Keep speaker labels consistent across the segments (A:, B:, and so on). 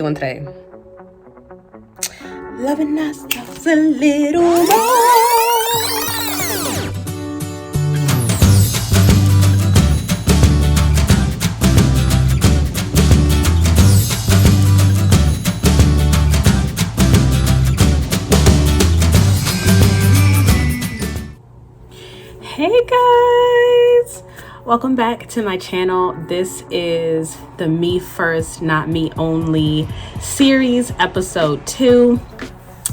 A: doing today? Loving ourselves a little more. Hey guys, welcome back to my channel. This is the Me First, Not Me Only series, episode 2.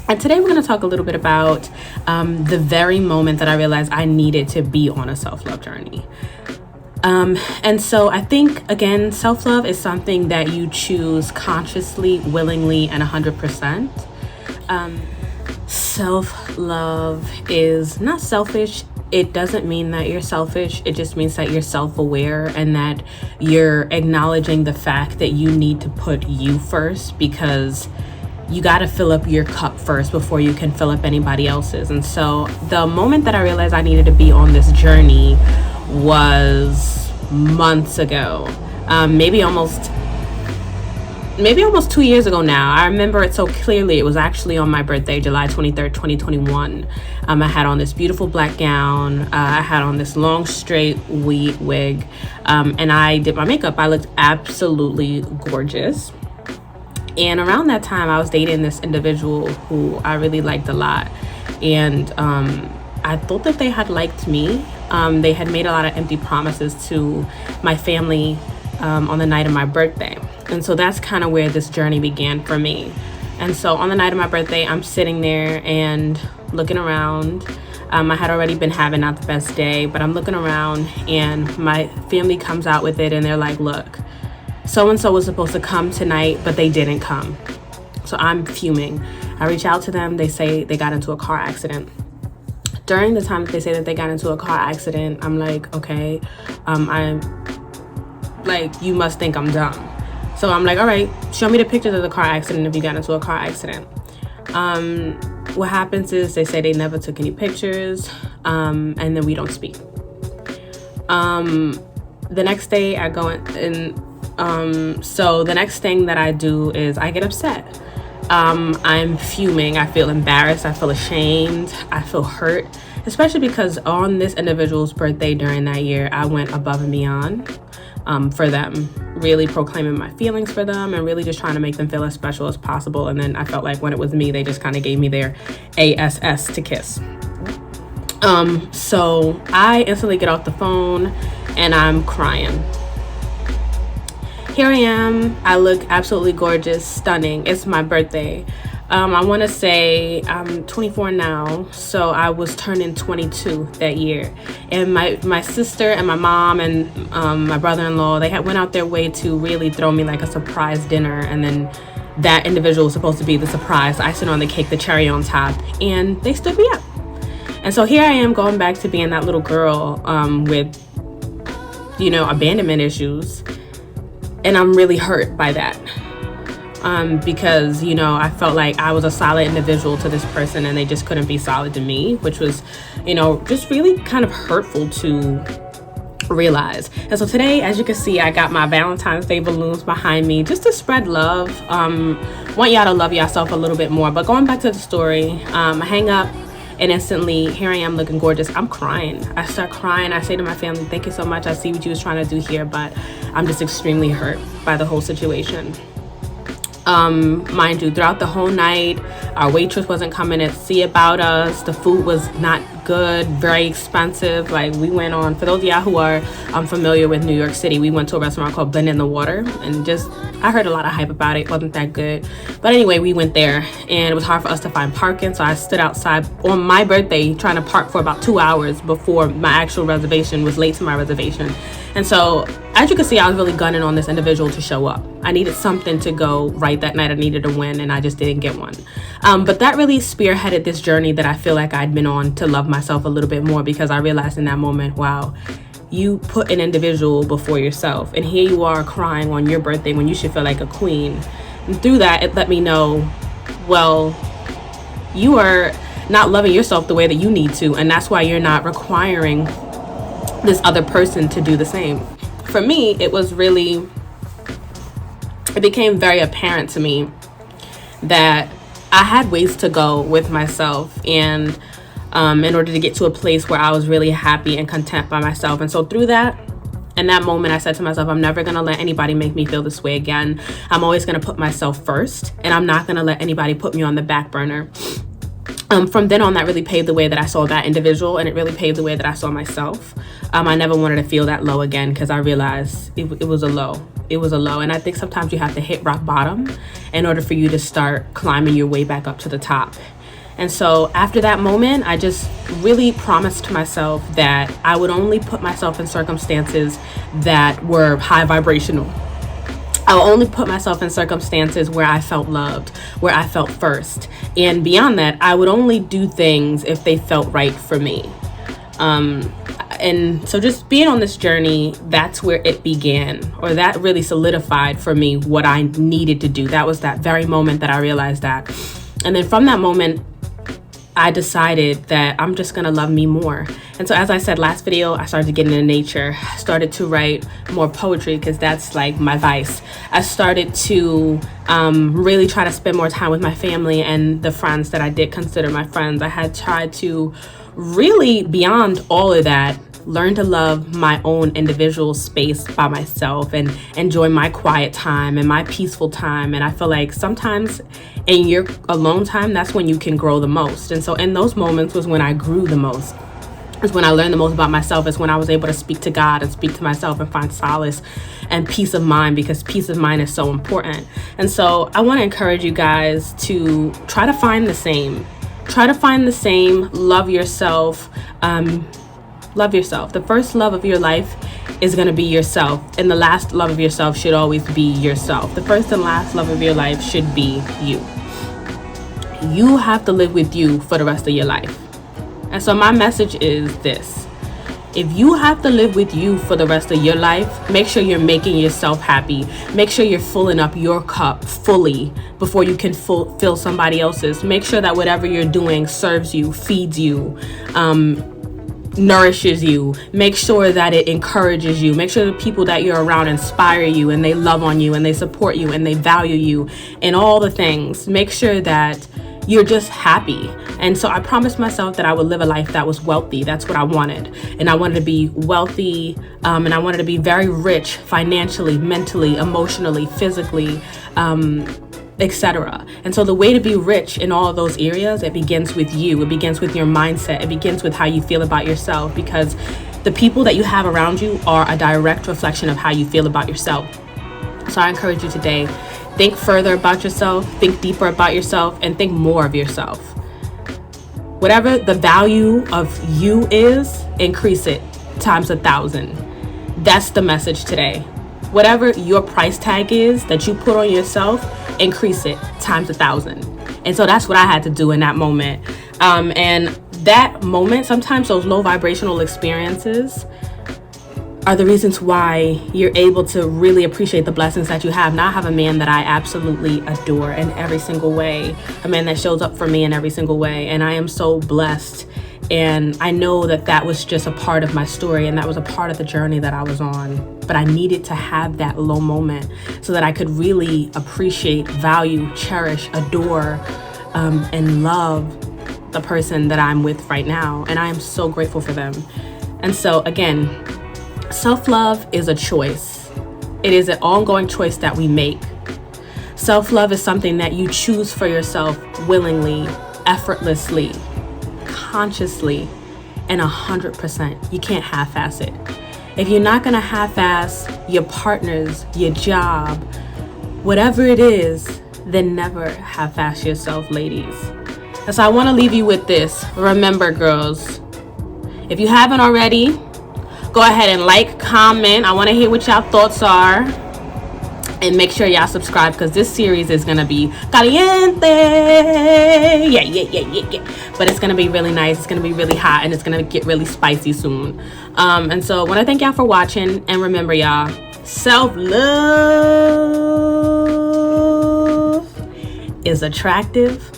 A: And today we're going to talk a little bit about the very moment that I realized I needed to be on a self-love journey. And so I think, again, self-love is something that you choose consciously, willingly, and 100%. Self-love is not selfish. It doesn't mean that you're selfish. It just means that you're self-aware and that you're acknowledging the fact that you need to put you first, because you got to fill up your cup first before you can fill up anybody else's. And so the moment that I realized I needed to be on this journey was months ago, maybe almost 2 years ago now. I remember it so clearly. It was actually on my birthday, July 23rd, 2021. I had on this beautiful black gown. I had on this long, straight wig. And I did my makeup. I looked absolutely gorgeous. And around that time, I was dating this individual who I really liked a lot. And I thought that they had liked me. They had made a lot of empty promises to my family on the night of my birthday. And so that's kind of where this journey began for me. And so on the night of my birthday, I'm sitting there and looking around. I had already been having not the best day, but I'm looking around and my family comes out with it and they're like, look, so-and-so was supposed to come tonight, but they didn't come. So I'm fuming. I reach out to them. They say they got into a car accident. During the time that they say that they got into a car accident, I'm like, okay, I'm like, you must think I'm dumb. So I'm like, all right, show me the pictures of the car accident if you got into a car accident. What happens is they say they never took any pictures, and then we don't speak. The next day I go in, so the next thing that I do is I get upset. I'm fuming. I feel embarrassed. I feel ashamed. I feel hurt, especially because on this individual's birthday during that year, I went above and beyond for them, really proclaiming my feelings for them and really just trying to make them feel as special as possible. And then I felt like when it was me, they just kind of gave me their ASS to kiss. So I instantly get off the phone and I'm crying. Here I am. I look absolutely gorgeous, stunning. It's my birthday. I want to say I'm 24 now, so I was turning 22 that year. And my sister and my mom and my brother-in-law, they went out their way to really throw me like a surprise dinner. And then that individual was supposed to be the surprise icing on the cake, the cherry on top. And they stood me up. And so here I am going back to being that little girl with, abandonment issues. And I'm really hurt by that. Because, I felt like I was a solid individual to this person and they just couldn't be solid to me, which was, just really kind of hurtful to realize. And so today, as you can see, I got my Valentine's Day balloons behind me just to spread love. Want y'all to love yourself a little bit more. But going back to the story, I hang up and instantly here I am looking gorgeous. I'm crying. I start crying. I say to my family, thank you so much. I see what you was trying to do here, but I'm just extremely hurt by the whole situation. Mind you, throughout the whole night, our waitress wasn't coming to see about us. The food was not good, very expensive. Like, we went on, for those of y'all who are familiar with New York City, we went to a restaurant called Blend in the Water, and I heard a lot of hype about it. It wasn't that good. But anyway, we went there and it was hard for us to find parking. So I stood outside on my birthday trying to park for about 2 hours before my actual reservation was late to my reservation. And so, as you can see, I was really gunning on this individual to show up. I needed something to go right that night. I needed to win, and I just didn't get one. But that really spearheaded this journey that I feel like I'd been on to love myself a little bit more, because I realized in that moment, wow, you put an individual before yourself. And here you are crying on your birthday when you should feel like a queen. And through that, it let me know, well, you are not loving yourself the way that you need to. And that's why you're not requiring this other person to do the same. For me, it was really it became very apparent to me that I had ways to go with myself, and in order to get to a place where I was really happy and content by myself. And so through that, in that moment, I said to myself, I'm never going to let anybody make me feel this way again. I'm always going to put myself first, and I'm not going to let anybody put me on the back burner. From then on, that really paved the way that I saw that individual, and it really paved the way that I saw myself. I never wanted to feel that low again, because I realized it was a low. It was a low. And I think sometimes you have to hit rock bottom in order for you to start climbing your way back up to the top. And so after that moment, I just really promised myself that I would only put myself in circumstances that were high vibrational. I will only put myself in circumstances where I felt loved, where I felt first. And beyond that, I would only do things if they felt right for me. And so just being on this journey, that's where it began, or that really solidified for me what I needed to do. That was that very moment that I realized that. And then from that moment, I decided that I'm just gonna love me more. And so as I said last video, I started getting into nature. I started to write more poetry, because that's like my vice. I started to really try to spend more time with my family and the friends that I did consider my friends. I had tried to really, beyond all of that, learn to love my own individual space by myself and enjoy my quiet time and my peaceful time. And I feel like sometimes in your alone time, that's when you can grow the most. And so in those moments was when I grew the most. It's when I learned the most about myself. It's when I was able to speak to God and speak to myself and find solace and peace of mind, because peace of mind is so important. And so I want to encourage you guys to try to find the same. Try to find the same. Love yourself. Love yourself. The first love of your life is going to be yourself. And the last love of yourself should always be yourself. The first and last love of your life should be you. You have to live with you for the rest of your life. And so my message is this. If you have to live with you for the rest of your life, make sure you're making yourself happy. Make sure you're filling up your cup fully before you can fill somebody else's. Make sure that whatever you're doing serves you, feeds you, nourishes you. Make sure that it encourages you. Make sure the people that you're around inspire you, and they love on you, and they support you, and they value you, and all the things. Make sure that you're just happy. And so I promised myself that I would live a life that was wealthy. That's what I wanted. And I wanted to be wealthy, and I wanted to be very rich financially, mentally, emotionally, physically, etc. And so the way to be rich in all of those areas, it begins with you. It begins with your mindset. It begins with how you feel about yourself, because the people that you have around you are a direct reflection of how you feel about yourself. So I encourage you today, think further about yourself, think deeper about yourself, and think more of yourself. Whatever the value of you is, increase it times 1,000. That's the message today. Whatever your price tag is that you put on yourself, increase it times 1,000. And so that's what I had to do in that moment. And that moment, sometimes those low vibrational experiences are the reasons why you're able to really appreciate the blessings that you have. Now I have a man that I absolutely adore in every single way, a man that shows up for me in every single way. And I am so blessed. And I know that that was just a part of my story, and that was a part of the journey that I was on. But I needed to have that low moment so that I could really appreciate, value, cherish, adore, and love the person that I'm with right now. And I am so grateful for them. And so again, self-love is a choice. It is an ongoing choice that we make. Self-love is something that you choose for yourself willingly, effortlessly, consciously, and 100%. You can't half-ass it. If you're not gonna half-ass your partners, your job, whatever it is, then never half-ass yourself, ladies. And so I wanna leave you with this. Remember, girls, if you haven't already, go ahead and like, comment. I wanna hear what y'all thoughts are. And make sure y'all subscribe, because this series is gonna be caliente. Yeah. But it's gonna be really nice. It's gonna be really hot, and it's gonna get really spicy soon. And so I wanna thank y'all for watching. And remember, y'all, self-love is attractive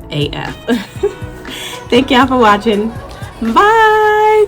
A: AF. Thank y'all for watching. Bye.